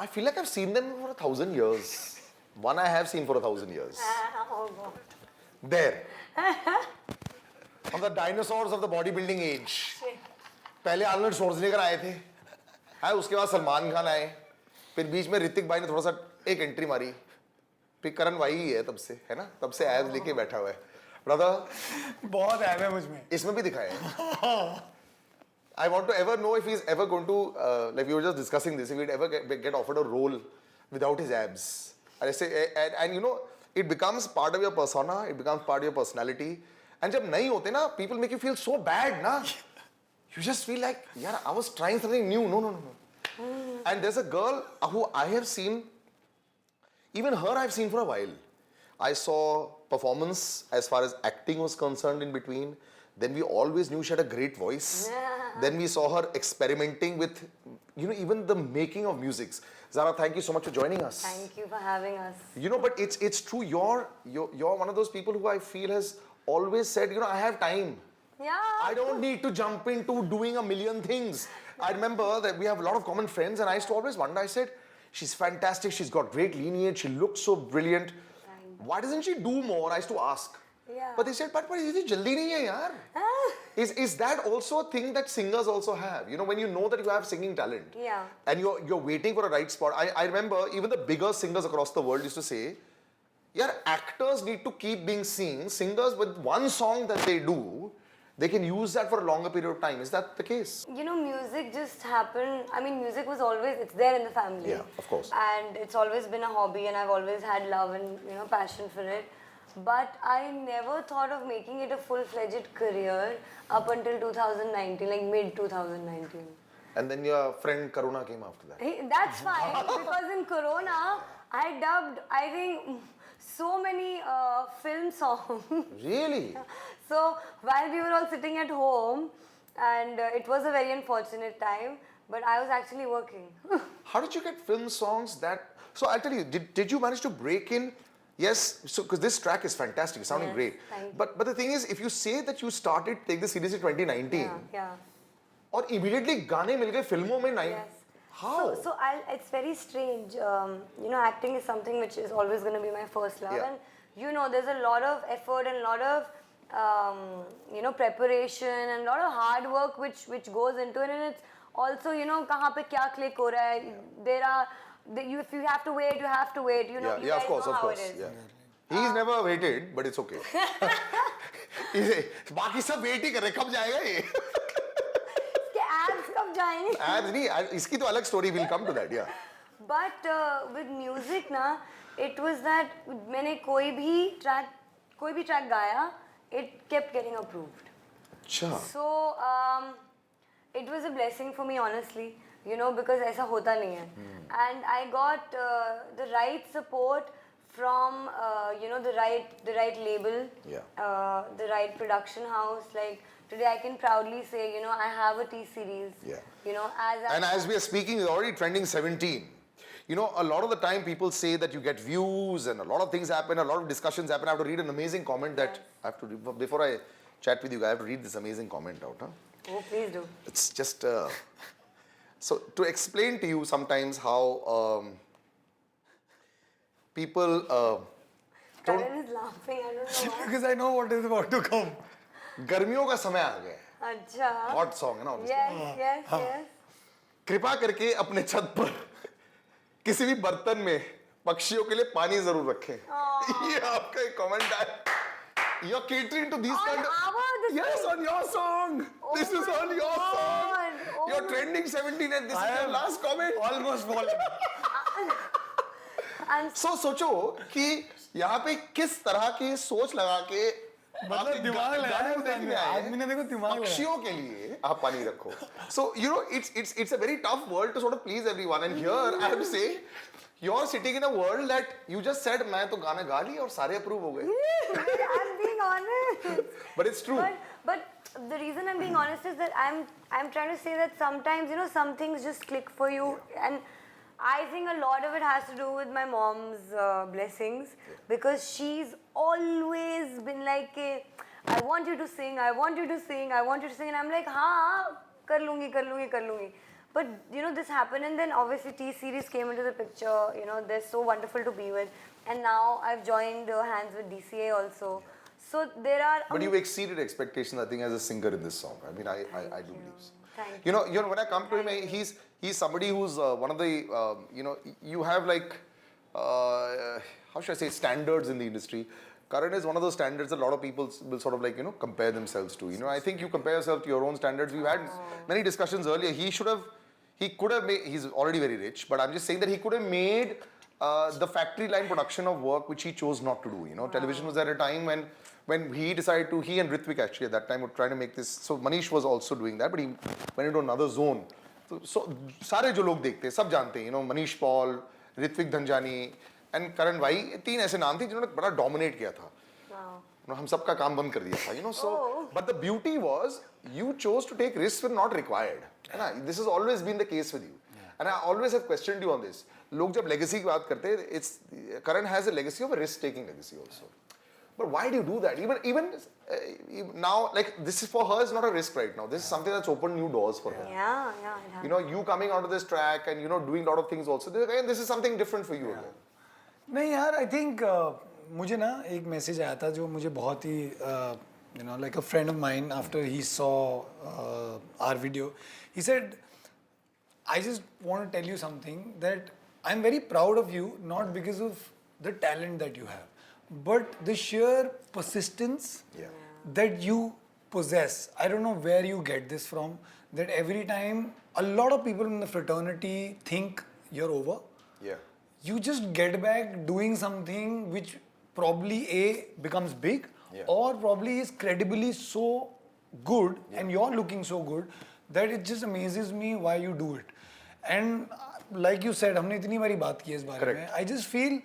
I feel like I've seen them for 1,000 years. One I have seen for 1,000 years. Oh God. There. On the dinosaurs of the bodybuilding age. पहले Arnold Schwarzenegger आए थे, है उसके बाद सलमान खान आए, फिर बीच में ऋतिक भाई ने थोड़ा सा एक एंट्री मारी, फिर करण वाही है तब से, है ना, तब से एब्स लेके बैठा हुआ है ब्रदर। बहुत एब है मुझ में, इसमें भी दिखाया है। I want to ever know if he's ever going to like we were just discussing this, if he'd ever get offered a role without his abs. And I say, and you know, it becomes part of your persona, it becomes part of your personality. And जब नहीं होते ना, people make you feel so bad ना. You just feel like, यार, I was trying something new. No. And there's a girl who I have seen, even her I've seen for a while. I saw performance as far as acting was concerned in between. Then we always knew she had a great voice. Then we saw her experimenting with, you know, even the making of musics. Zara, thank you so much for joining us. Thank you for having us. You know, but it's true. You're one of those people who I feel has always said, you know, I have time. Yeah. I don't need to jump into doing a million things. I remember that we have a lot of common friends, and I used to always wonder. I said, she's fantastic. She's got great lineage. She looks so brilliant. Why doesn't she do more? I used to ask. Yeah. But they said, but ये jaldi nahi hai yaar. Is that also a thing that singers also have? You know, when you know that you have singing talent, Yeah. and you're waiting for a right spot. I remember even the bigger singers across the world used to say, yeah, actors need to keep being seen. Singers with one song that they do, they can use that for a longer period of time. Is that the case? You know, music just happened. I mean, music was always, it's there in the family. Yeah, of course. And it's always been a hobby, and I've always had love and, you know, passion for it. But I never thought of making it a full-fledged career up until 2019, like mid-2019. And then your friend Karuna came after that. That's fine, because in Corona, I dubbed, I think, so many film songs. Really? So while we were all sitting at home, and it was a very unfortunate time, but I was actually working. How did you get film songs that... So I'll tell you, did you manage to break in? Yes, so because this track is fantastic, it's sounding great. But the thing is, if you say that you started Take This Seriously 2019, Yeah. और immediately गाने मिल गए फिल्मों में Yes. How? So it's very strange. You know, acting is something which is always going to be my first love. Yeah. And you know, there's a lot of effort and a lot of, you know, preparation and a lot of hard work which goes into it. And it's also, you know, kahan pe kya click ho raha hai. There are, if you have to wait, you have to wait. You know, you of guys course, know of how course. it is. Yeah. He's never waited, but it's okay. बाकी सब wait ही कर रहे, कब जाएगा ये? इसके abs कब जाएंगे? Abs नहीं, इसकी तो अलग story, we'll come to that, yeah. But with music ना, it was that मैंने कोई भी track गाया, it kept getting approved. अच्छा. So it was a blessing for me, honestly, you know, because ऐसा होता नहीं है. And I got the right support from you know, the right label, the right production house. Like today, I can proudly say, you know, I have a T series. Yeah. You know, as we are speaking, it's already trending 17. You know, a lot of the time people say that you get views and a lot of things happen, a lot of discussions happen. I have to read an amazing comment that I have to read. Before I chat with you, I have to read this amazing comment out. Huh? Oh, please do. It's just so to explain to you sometimes how people Karan is laughing. I don't know why. because I know what is about to come. गर्मियों का समय आ गया है. अच्छा. Hot song है ना obviously. Yes. कृपा करके अपने छत पर किसी भी बर्तन में पक्षियों के लिए पानी जरूर रखें. ये आपका एक कमेंट है. You're catering to these kind of... Yes, on your song. This is on your song. You're trending 17 and this is your last comment. Almost fallen. So सोचो कि यहाँ पे किस तरह की सोच लगा के मतलब दिमाग लगाया आदमी ने, देखो दिमाग लगाया. पक्षियों के लिए आप पानी रखो. So you know, it's a very tough world to sort of please everyone, and here I have to say, you're sitting in a world that you just said मैं तो गाना गा ली और सारे approve हो गए. I'm being honest. But it's true. But the reason I'm being honest is that I'm trying to say that sometimes, you know, some things just click for you, and I think a lot of it has to do with my mom's blessings, because she's always been like, I want you to sing, I want you to sing, I want you to sing, and I'm like, हाँ, कर लूँगी. But this happened, and then obviously T-Series came into the picture. They're so wonderful to be with, and now I've joined hands with DCA also. So there are. But you exceeded expectations, I think, as a singer in this song. I mean, I do believe so. Thank you. Know, when I come to him, he's somebody who's one of the, you have like, how should I say, standards in the industry. Karan is one of those standards a lot of people will sort of like, compare themselves to. I think you compare yourself to your own standards. We've had many discussions earlier. He could have made, he's already very rich, but I'm just saying that he could have made the factory line production of work which he chose not to do. Television was at a time when he decided to, he and Ritwik actually at that time were trying to make this. So Manish was also doing that, but he went into another zone. So सारे जो लोग देखते हैं सब जानते हैं, Manish Paul, Ritwik Dhanjani and Karan Wahi, तीन ऐसे नाम थे जिन्होंने बड़ा dominate किया था. हम सबका काम बंद कर दिया था, so but the beauty was you chose to take risks when not required. This has always been the case with you, and I always have questioned you on this. लोग जब legacy की बात करते हैं, it's Karan has a legacy of a risk-taking legacy also. But why do you do that? Even now, like this is for her is not a risk right now. This is something that's opened new doors for her. Yeah, it has. You coming onto this track and doing a lot of things also. Again, this is something different for you again. नहीं यार, I think मुझे ना एक message आया था जो मुझे बहुत ही like a friend of mine after he saw our video, he said, I just want to tell you something that I'm very proud of you, not because of the talent that you have, but the sheer persistence that you possess. I don't know where you get this from, that every time a lot of people in the fraternity think you're over, you just get back doing something which probably A, becomes big, or probably is credibly so good and you're looking so good that it just amazes me why you do it. And like you said, हमने इतनी बारी बात की है इस बारे में. I just feel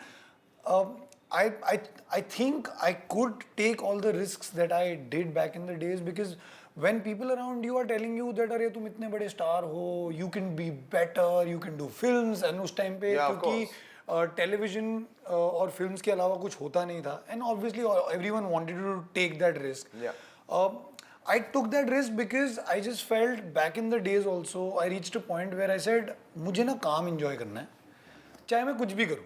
I think I could take all the risks that I did back in the days, because when people around you are telling you that अरे तुम इतने बड़े star हो, you can be better, you can do films, and उस time पे क्योंकि television और films के अलावा कुछ होता नहीं था, and obviously everyone wanted to take that risk. I took that risk because I just felt back in the days also I reached a point where I said मुझे ना काम enjoy करना है, चाहे मैं कुछ भी करूँ.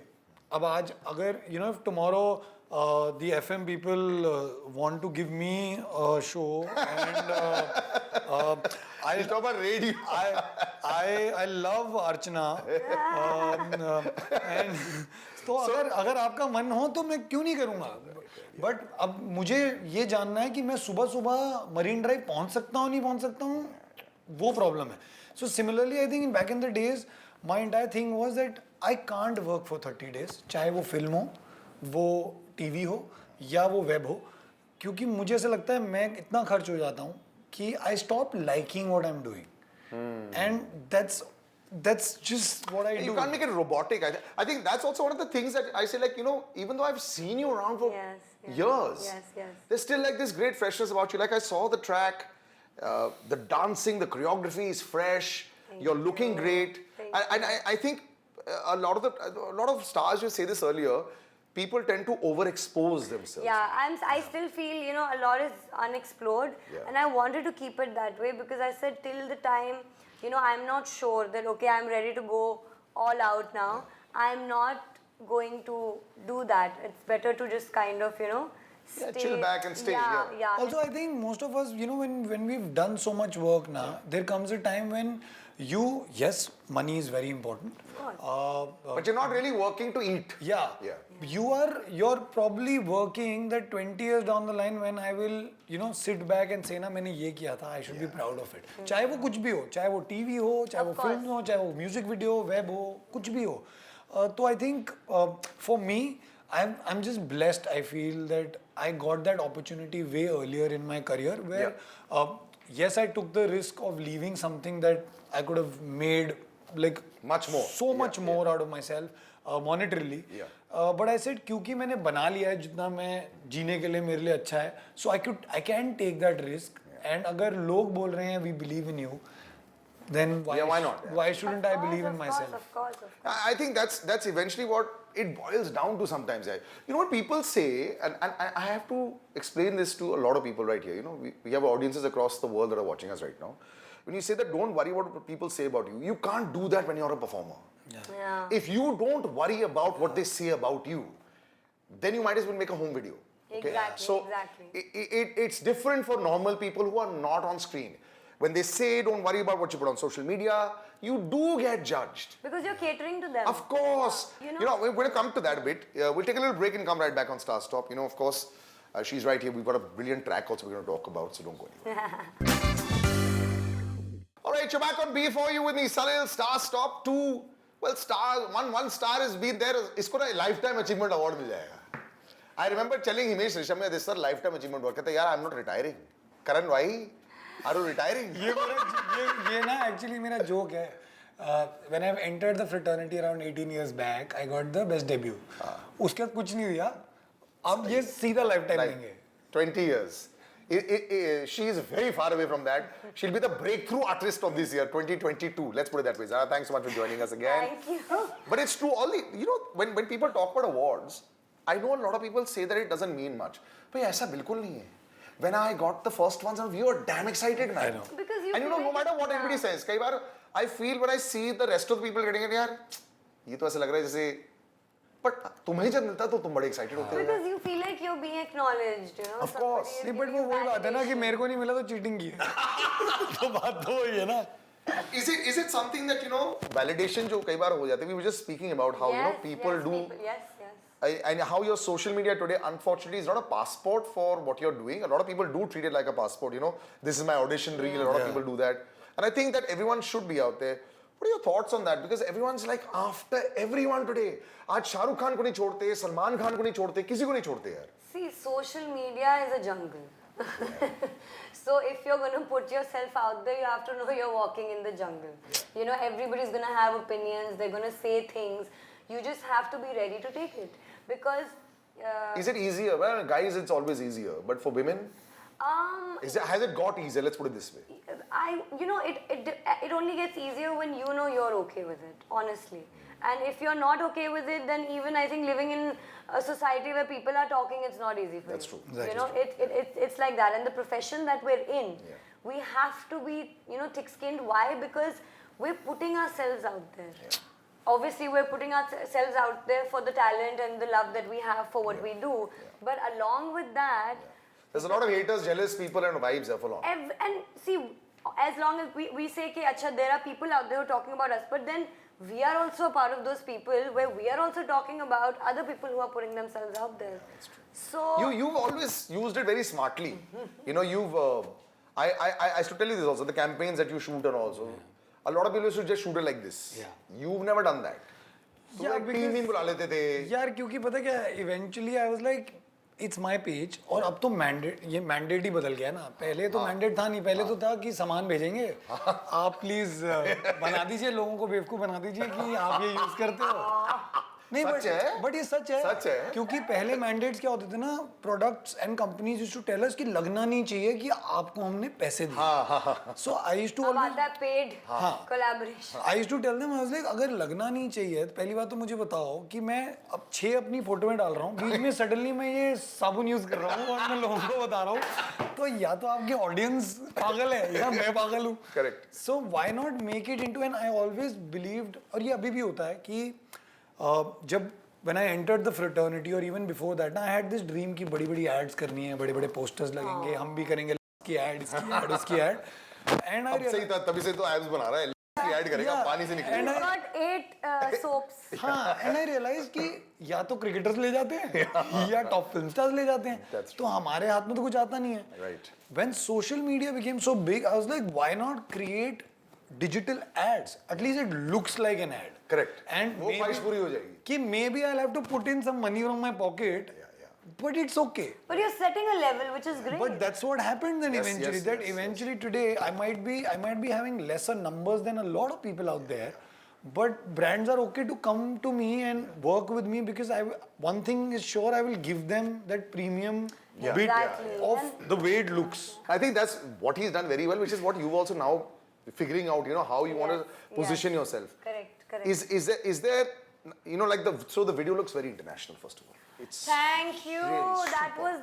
अब आज अगर if tomorrow the FM people want to give me a show and I talk about radio. I love Archana and तो अगर आपका मन हो तो मैं क्यों नहीं करूँगा. बट अब मुझे ये जानना है कि मैं सुबह सुबह मरीन ड्राइव पहुँच सकता हूँ नहीं पहुँच सकता हूँ, वो प्रॉब्लम है. So similarly I think back in the days my entire thing was that I can't work for 30 days, चाहे वो फिल्म हो, वो टीवी हो या वो वेब हो, क्योंकि मुझे ऐसा लगता है मैं इतना खर्च हो जाता हूँ कि I stop liking what I am doing, and that's just what I do. You can't make it robotic. I think that's also one of the things that I say, like, even though I've seen you around for years, there's still like this great freshness about you. Like I saw the track, the dancing, the choreography is fresh, you're looking great. I think a lot of stars, you say this earlier, people tend to overexpose themselves. I still feel, a lot is unexplored, and I wanted to keep it that way, because I said till the time, I'm not sure that, okay, I'm ready to go all out now. I'm not going to do that. It's better to just kind of, stay. Chill back and stay. Also, I think most of us, when we've done so much work now, there comes a time when yes, money is very important. But you're not really working to eat. You're probably working that 20 years down the line when I will, sit back and say, na, मैंने ये किया था, I should be proud of it. चाहे वो कुछ भी हो, चाहे वो TV हो, चाहे वो film हो, चाहे वो music video, web हो, कुछ भी हो. So I think for me, I'm just blessed. I feel that I got that opportunity way earlier in my career where, yes, I took the risk of leaving something that I could have made like much more, so much more out of myself monetarily. But I said क्योंकि मैंने बना लिया है जितना मैं जीने के लिए मेरे लिए अच्छा है, so I can take that risk. And अगर लोग बोल रहे हैं we believe in you, then why not? Why shouldn't I believe in myself? Of course. I think that's eventually what it boils down to sometimes. You know what people say, and I have to explain this to a lot of people right here. We have audiences across the world that are watching us right now. when you say that don't worry about what people say about you, you can't do that when you're a performer. Yeah. If you don't worry about what they say about you, then you might as well make a home video. Okay? Exactly, So exactly. it's different for normal people who are not on screen. When they say don't worry about what you put on social media, you do get judged. Because you're catering to them. Of course. You You know, know- we're going to come to that a bit. We'll take a little break and come right back on StarStop. You know, of course, she's right here. We've got a brilliant track also we're going to talk about, so don't go anywhere. All right, you're back on B4 you with me, Salil. StarStop 2. Well, one star has been there. Isko na lifetime achievement award mil jayega. I remember telling Himesh Rishabh, this is lifetime achievement award. Kehta, yaar, I'm not retiring. Karan Wahi, are you retiring? ये ना actually मेरा joke है. When I entered the fraternity around 18 years back, I got the best debut. उसके बाद कुछ नहीं दिया. अब ये सीधा lifetime देंगे. 20 years. She is very far away from that. She'll be the breakthrough artist of this year, 2022. Let's put it that way. Zara, thanks so much for joining us again. Thank you. But it's true, you know, when people talk about awards, I know a lot of people say that it doesn't mean much. But ऐसा बिल्कुल नहीं है. When I got the first ones, we were damn excited, man. I know. Because you And you know, feel no like matter what anybody says, कई बार I feel when I see the rest of the people getting it, यार, ये तो ऐसा लग रहा है जैसे, but तुम्हें जब मिलता तो तुम बड़े excited होते हो. Because you feel like you're being acknowledged, you know. Of course. somebody is नहीं but giving वो you वही बात है ना कि validation. मेरे को नहीं मिला तो चीटिंग की है. तो बात तो वही है ना. Is it something that, you know, validation जो कई बार हो जाते हैं, we were just speaking about how, you know, Yes, people yes, do, people, yes. and how your social media today, unfortunately, is not a passport for what you're doing. A lot of people do treat it like a passport, you know, this is my audition reel, a lot of people do that. And I think that everyone should be out there. What are your thoughts on that? Because everyone's like after everyone today. आज शाहरुख खान को नहीं छोड़ते, सलमान खान को नहीं छोड़ते, किसी को नहीं छोड़ते यार. See, social media is a jungle. So if you're going to put yourself out there, you have to know you're walking in the jungle. You know, everybody's going to have opinions, they're going to say things. You just have to be ready to take it. Because... Is it easier? Well, guys, it's always easier. But for women, has it got easier? Let's put it this way. you know, it only gets easier when you know you're okay with it, honestly. And if you're not okay with it, then even I think living in a society where people are talking, it's not easy for That's you. true. You know, it's like that. And the profession that we're in, we have to be, you know, thick-skinned. Why? Because we're putting ourselves out there. Obviously, we're putting ourselves out there for the talent and the love that we have for what we do. But along with that, There's a lot of haters, jealous people and vibes there for long. and see, as long as we say, कि, अच्छा, there are people out there who are talking about us, but then we are also a part of those people where we are also talking about other people who are putting themselves out there. That's true. So You've always used it very smartly. You know, I used to tell you this also, the campaigns that you shoot and also. A lot of people used to just shoot it like this. Yeah. You've never done that. Yeah, like because- team बुला लेते थे. यार क्योंकि पता क्या है, eventually I was like it's my page और अब तो ये mandate ही बदल गया ना. पहले तो mandate था नहीं, पहले तो था कि सामान भेजेंगे, आप please बना दीजिए, लोगों को बेवकूफ बना दीजिए कि आप ये यूज करते हो. नहीं बट ये सच है क्योंकि पहले मैंडेट्स क्या होते थे ना, products and companies used to tell us कि लगना नहीं चाहिए कि आपको हमने पैसे दिए. सो आई यूज्ड टू अब आता है paid collaboration. I used to tell them, I was like अगर लगना नहीं चाहिए तो पहली बात तो मुझे बताओ कि मैं अब 6 अपनी फोटो में डाल रहा हूँ, बीच में सडनली मैं ये साबुन यूज कर रहा हूँ और मैं लोगों को बता रहा हूँ, तो या तो आपकी ऑडियंस पागल है या मैं पागल हूँ. Correct. So why not make it into, and I always believed, और ये अभी भी होता है कि जब when I entered the fraternity or even before that ना, I had this dream कि बड़ी-बड़ी ads करनी है, बड़े-बड़े posters लगेंगे, हम भी करेंगे की ad, इसकी ad, उसकी ad, and I अब सही था, तभी से तो एब्स बना रहा है. की ऐड करेगा, पानी से You निकलेगा. got 8 soaps. हाँ, and I realized कि या तो cricketers ले जाते हैं या top film stars ले जाते हैं, That's तो हमारे हाथ में तो कुछ आता नहीं है. Right. When social media became so big, I was like, why not create digital ads? At least it looks like an ad. Correct. And वो ख्वाहिश पूरी हो जाएगी. कि maybe I'll have to put in some money from my pocket, but it's okay. But you're setting a level which is great. But that's what happened then Yes, eventually. yes, that yes, eventually today I might be having lesser numbers than a lot of people out there, but brands are okay to come to me and work with me because one thing is sure, I will give them that premium bit Exactly. of the way it looks. I think that's what he's done very well, which is what you've also now figuring out, you know, how you want to position yourself. Correct. Is there, you know, like so the video looks very international, first of all. It's Thank you. really That was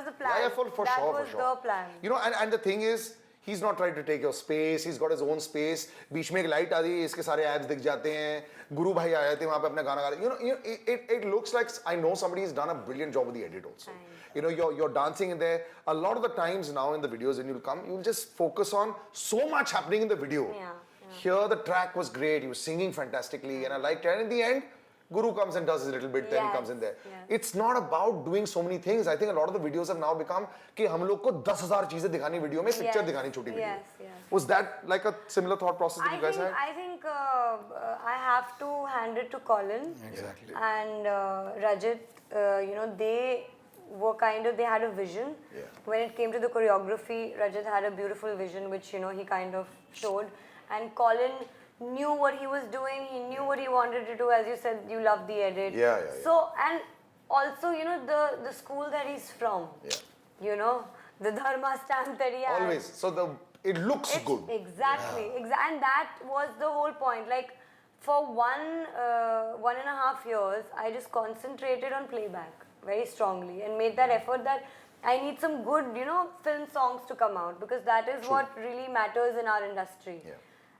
the plan. for that sure, was for sure. the plan. You know, and the thing is, He's not trying to take your space. He's got his own space. बीच में एक light आती है, इसके सारे abs दिख जाते हैं. गुरु भाई आए थे वहाँ पे अपना गाना गा रहे. It looks like I know somebody's done a brilliant job with the edit also. You know, you're dancing in there. A lot of the times now in the videos when you'll come, you'll just focus on so much happening in the video. Here the track was great. He was singing fantastically, and I liked it. And in the end, Guru comes and does his little bit, then he comes in there. It's not about doing so many things. I think a lot of the videos have now become कि हम लोग को 10,000 चीजें दिखानी video में, picture दिखानी छोटी video. Was that like a similar thought process that you guys had? I think I have to hand it to Colin and Rajat. You know, they were they had a vision. When it came to the choreography, Rajat had a beautiful vision, which, you know, he kind of showed. And Colin knew what he was doing. He knew what he wanted to do. As you said, you love the edit. So, and also, you know, the school that he's from. You know, the dharma stamp that he has. Always. So it looks good. Exactly. And that was the whole point. Like, for 1.5 years, I just concentrated on playback very strongly and made that effort that I need some good, you know, film songs to come out, because that is what really matters in our industry.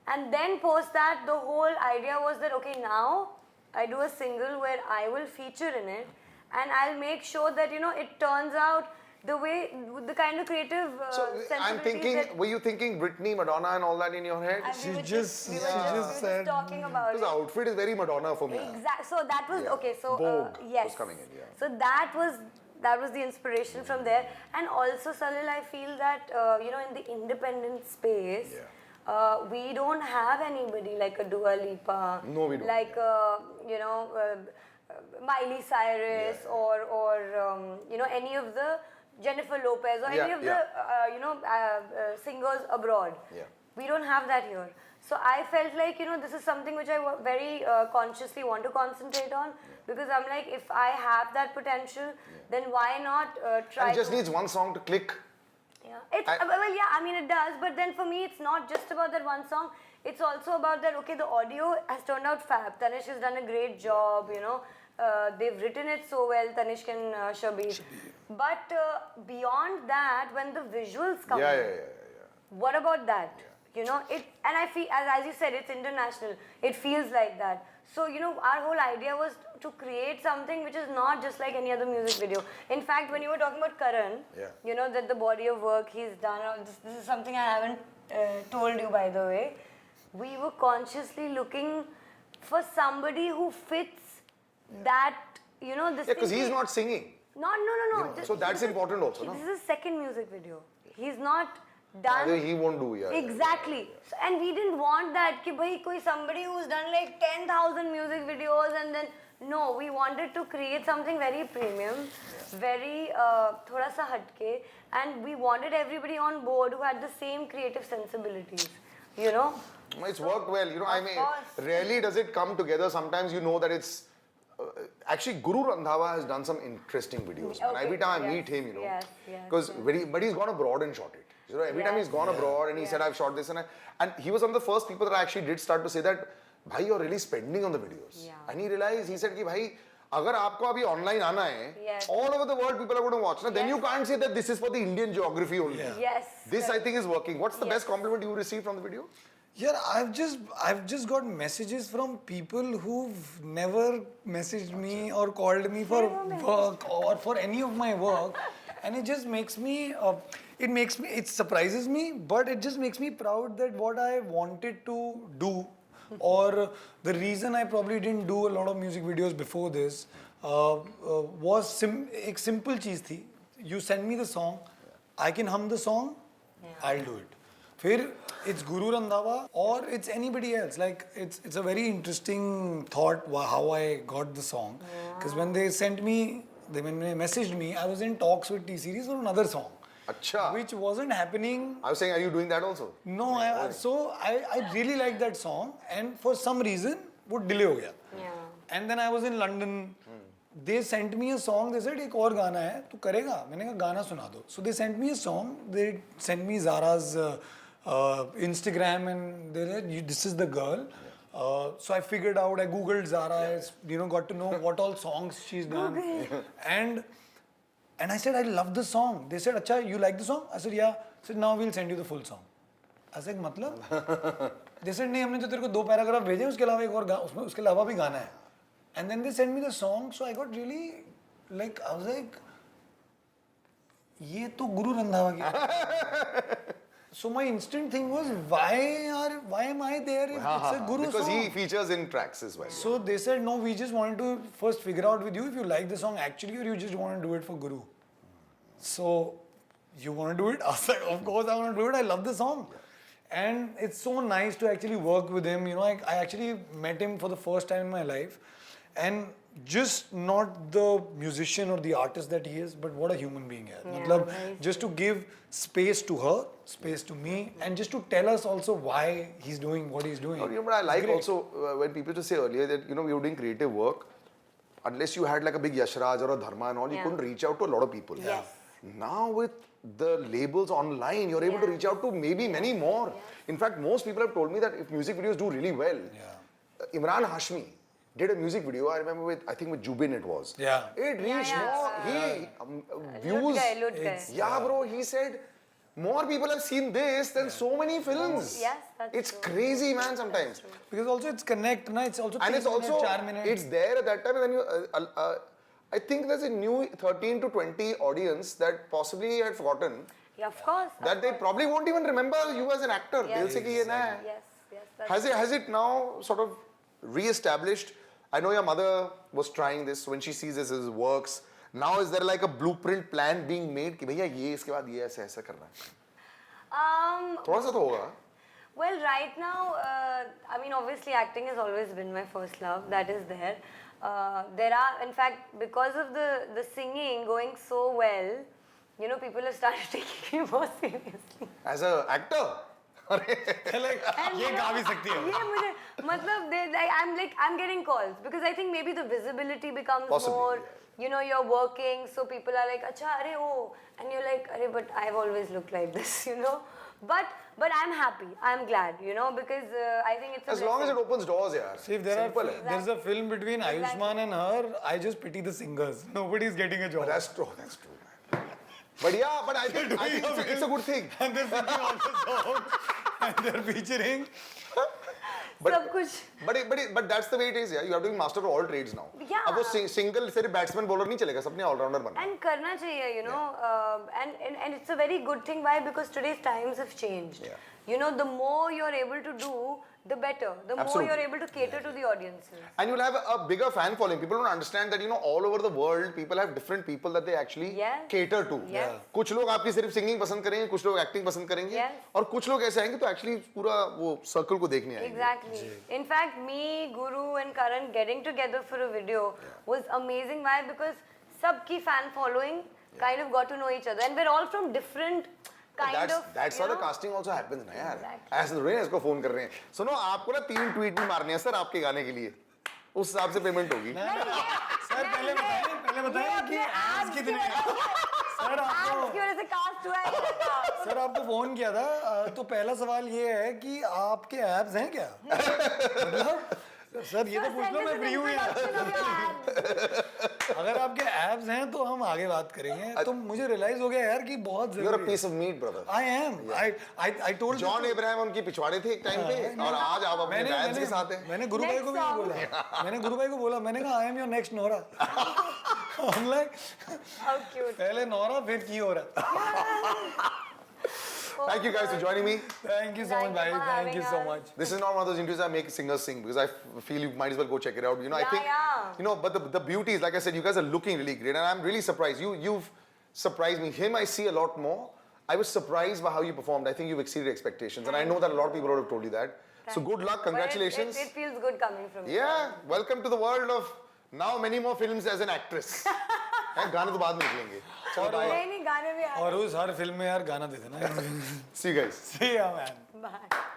And then post that, the whole idea was that, okay, now I do a single where I will feature in it, and I'll make sure that, you know, it turns out the way, the kind of creative So I'm thinking, were you thinking Britney, Madonna and all that in your head? We were just said talking about Because the outfit is very Madonna for me. Exactly. So that was okay. So Vogue yes. was coming in. So that was the inspiration from there. And also, Salil, I feel that you know, in the independent space, we don't have anybody like a Dua Lipa, No, we don't. like you know, Miley Cyrus, or you know, any of the Jennifer Lopez, or any of the you know, singers abroad. We don't have that here. So I felt like, you know, this is something which I very consciously want to concentrate on, because I'm like, if I have that potential, then why not try? And it just needs one song to click. It's well, yeah, I mean it does, but then for me it's not just about that one song. It's also about that, okay, the audio has turned out fab. Tanish has done a great job, you know. They've written it so well, Tanishq and Shabir. But beyond that, when the visuals come what about that? You know, and I feel, as you said, it's international. It feels like that. So, you know, our whole idea was to create something which is not just like any other music video. In fact, when you were talking about Karan, you know, that the body of work he's done, this is something I haven't told you, by the way. We were consciously looking for somebody who fits that, you know, this because he's not singing. No. You know, so that's important also, no? This is his second music video. He's not done. He won't do, Exactly. So, and we didn't want that, ki bhai somebody who's done like 10,000 music videos, and then, no, we wanted to create something very premium, very thoda sa hatke, and we wanted everybody on board who had the same creative sensibilities, you know. It's worked well, you know. I mean, rarely does it come together. Sometimes you know that it's actually Guru Randhawa has done some interesting videos. And every time I meet him, you know, because but he's gone abroad and shot it. You know, every time he's gone abroad and he said, I've shot this, and he was one of the first people that I actually did start to say that, bhai, you're really spending on the videos. And he realized, he said, ki bhai, agar aapko abhi online aana hai, all over the world people are going to watch. Now, then you can't say that this is for the Indian geography only. This I think is working. What's the best compliment you received from the video? Yeah, I've just got messages from people who've never messaged me or called me for work or for any of my work, and it just makes me, it surprises me, but it just makes me proud that what I wanted to do, or the reason I probably didn't do a lot of music videos before this, was एक simple चीज थी. You send me the song, I can hum the song, I'll do it. फिर it's Guru Randhawa or it's anybody else. Like it's a very interesting thought how I got the song. Because when they sent me, when they messaged me, I was in talks with T-Series for another song. Achha. Which wasn't happening. I was saying, are you doing that also? No, I really liked that song, and for some reason, वो delay हो गया. And then I was in London. They sent me a song. They said, एक और गाना है, तू करेगा? मैंने कहा गाना सुना दो. So they sent me a song. They sent me Zara's Instagram, and they said, this is the girl. So I figured out. I googled Zara. You know, got to know what all songs she's done. And I said, I love the song. They said, Acha, you like the song? I said, yeah. I said, now we'll send you the full song. I said मतलब? They said नहीं, हमने तो तेरे को 2 paragraph भेजे, उसके अलावा एक और उसमें उसके अलावा भी गाना है. And then they sent me the song, so I got really like, I was like, ये तो गुरु रंधावा की. So my instant thing was, why am I there if it's a Guru because song? he features in tracks as well. So they said, no, we just wanted to first figure out with you if you like the song actually or you just want to do it for Guru. So, you want to do it? I was like, of course I want to do it. I love the song. And it's so nice to actually work with him. You know, I actually met him for the first time in my life. And just not the musician or the artist that he is, but what a human being he is. Matlab, just to give space to her, space to me, and just to tell us also why he's doing what he's doing. You know, but I like also when people just say earlier that, you know, you were doing creative work, unless you had like a big Yashraj or a Dharma and all, you couldn't reach out to a lot of people. Yes. Now with the labels online, you're able to reach out to maybe many more. In fact, most people have told me that if music videos do really well, Imran Hashmi did a music video, I remember with, I think with Jubin it was. Yeah. It reached more, views. Yeah, bro, he said, more people have seen this than so many films. Yes, that's It's true. crazy, man, sometimes. Because also it's connect, na? It's also And it's 3 minutes, also, 4 minutes. it's there at that time, and then you, I think there's a new 13 to 20 audience that possibly had forgotten Yeah, of course. that they probably won't even remember you as an actor. They'll say ki ye na hai. Yes. Has it now sort of re-established? I know your mother was trying this when she sees this as works. Now is there like a blueprint plan being made कि भैया ये इसके बाद ये ऐसे ऐसा करना है? थोड़ा सा तो होगा. Well, right now, I mean, obviously, acting has always been my first love. That is there. There are, in fact, because of the singing going so well, you know, people have started taking me more seriously. As an actor. ये गा भी सकती है. ये मुझे मतलब I'm getting calls because I think maybe the visibility becomes Possibly, more. You know, you're working, so people are like, "Acha, arey oh," and you're like, "Arey, but I've always looked like this," you know. But I'm happy. I'm glad, you know, because I think it's a As long as it opens doors, yeah. See, if there's a film between Ayushmann and her, I just pity the singers. Nobody's getting a job. That's true, man. But yeah, but I think it's a good thing. And they're singing all the songs. And they're featuring. But that's the way it is, yeah. You have to be master of all trades now. Yeah. अब वो single सिर्फ batsman bowler नहीं चलेगा, सबने all rounder बनना. And करना चाहिए, you know, and it's a very good thing. Why? Because today's times have changed. Yeah. You know, the more you're able to do, the better. The more you're able to cater to the audiences. And you'll have a bigger fan following. People don't understand that, you know, all over the world, people have different people that they actually cater to. Yes. कुछ लोग आपकी सिर्फ singing पसंद करेंगे, कुछ लोग acting पसंद करेंगे, और कुछ लोग ऐसे आएंगे तो actually पूरा वो circle को देखने आएंगे. Exactly. In fact, me, Guru, and Karan getting together for a video was amazing. Why? Because सबकी fan following kind of got to know each other, and we're all from different. That's how the casting also happens ना यार. ऐसे तो इसको phone कर रहे हैं. सुनो आपको ना 3 ट्वीट भी मारने हैं सर आपके गाने के लिए. उस हिसाब से पेमेंट होगी. सर पहले बताएं कि आज कितने सर आपको की वजह से कास्ट हुआ है. सर आपको फोन किया था तो पहला सवाल ये है कि आपके एब्स हैं क्या? मतलब सर ये तो पूछ लो मैं फ्री हूँ यार. अगर आपके एब्स हैं तो हम आगे बात करेंगे. तो मुझे रियलाइज हो गया यार कि बहुत You're a piece of meat, brother. I am. I told John Ibrahim उनकी पिछवाड़े थे एक टाइम पे और आज आप अपने फैंस के साथ हैं. मैंने गुरु भाई को भी बोला. मैंने कहा I am your next Nora. I'm like How cute. पहले नोरा फिर की हो रहा. Thank you guys for joining me. Thank you so much, bhai. Thank you so much. This is not one of those interviews I make singers sing because I feel you might as well go check it out. You know, I think, you know, but the beauty is, like I said, you guys are looking really great, and I'm really surprised. You've surprised me. Him, I see a lot more. I was surprised by how you performed. I think you've exceeded expectations, and I know that a lot of people would have told you that. So good luck, congratulations. It feels good coming from you. Yeah, welcome to the world of now many more films as an actress. गाने तो बाद में निकलेंगे. चलो bye. नहीं गाने भी और उस हर फिल्म में यार गाना देते ना. See you guys. See ya, man. Bye.